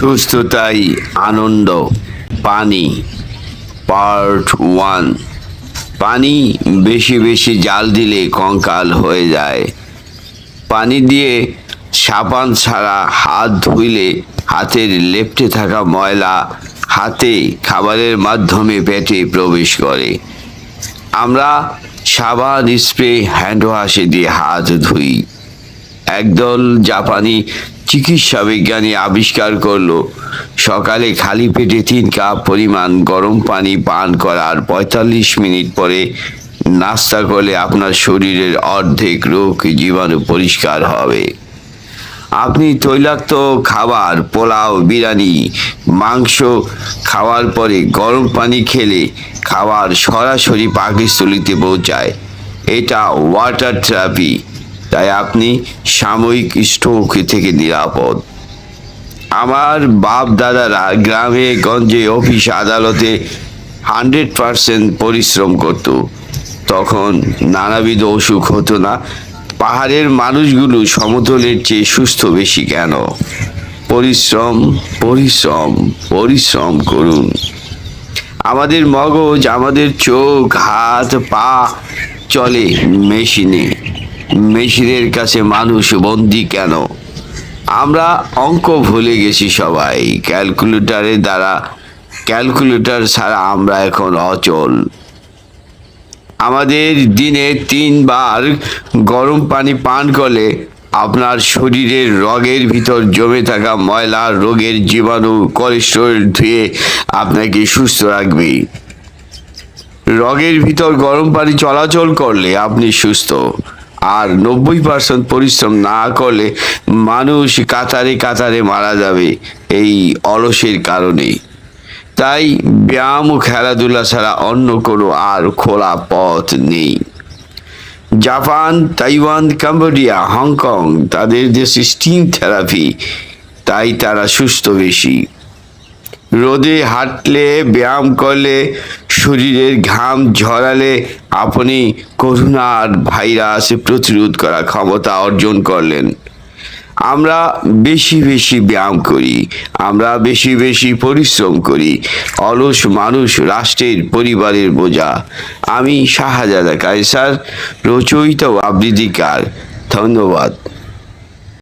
সুস্থতাই আনন্দ। পানি পার্ট 1। পানি বেশি বেশি জাল দিলে কঙ্কাল হয়ে যায়। পানি দিয়ে সাবান ছাড়া হাত ধুইলে হাতের লেপ্টে থাকা ময়লা হাতে খাবারের মাধ্যমে পেটে প্রবেশ করে। আমরা সাবান স্প্রে হ্যান্ড ওয়াশে দিয়ে হাত ধুই। একদল জাপানি চিকিৎসা বিজ্ঞানী আবিষ্কার করলো সকালে খালি পেটে 3 কাপ পরিমাণ গরম পানি পান করার 45 মিনিট পরে নাস্তা করলে আপনার শরীরের অর্ধেক রোগ জীবাণু পরিষ্কার হবে। আপনি তৈলাক্ত খাবার, পোলাও, বিরিয়ানি, মাংস খাওয়ার পরে গরম পানি খেলে খাবার সরাসরি পাকস্থলীতে পৌঁছায়। এটা ওয়াটার থেরাপি। তাই আপনি সাময়িক স্ট্রোক থেকে নিরাপদ। আমার বাপ দাদারা গ্রামে গঞ্জে অফিস আদালতে 100% পরিশ্রম করত। তখন নানাবিধ অসুখ হতো না। পাহাড়ের মানুষগুলো সমতলের চেয়ে সুস্থ বেশি কেন? পরিশ্রম পরিশ্রম পরিশ্রম করুন। আমাদের মগজ, আমাদের চোখ, হাত, পা চলে মেশিনে। মেশিনের কাছে মানুষ বন্দী কেন? আমরা অঙ্ক ভুলে গেছি সবাই। ক্যালকুলেটর ছাড়া আমরা এখন অচল। আমাদের দিনে 3 বার গরম পানি পান করলে আপনার শরীরের রগের ভিতর জমে থাকা ময়লা, রোগের জীবাণু, কোলেস্টেরল ধুয়ে আপনাকে সুস্থ রাখবে। রগের ভিতর গরম পানি চলাচল করলে আপনি সুস্থ। আর 90% পরিশ্রম না করলে মানুষ কাতারে কাতারে মারা যাবে এই অলসের কারণে। তাই ব্যায়াম ও খেলাধুলা ছাড়া অন্য কোনো আর খোলা পথ নেই। জাপান, তাইওয়ান, কম্বোডিয়া, হংকং, তাদের দেশে স্টিম থেরাপি, তাই তারা সুস্থ বেশি। রোদে হাঁটলে, ব্যায়াম করলে, শরীরের ঘাম ঝরালে আপনি করোনা আর ভাইরাস প্রতিরোধ করার ক্ষমতা অর্জন করলেন। আমরা বেশি বেশি ব্যায়াম করি, আমরা বেশি বেশি পরিশ্রম করি। অলস মানুষ রাষ্ট্রের পরিবারের বোঝা। আমি শাহজাদা কায়সার, রচয়িতা ও আবৃত্তিকার। ধন্যবাদ।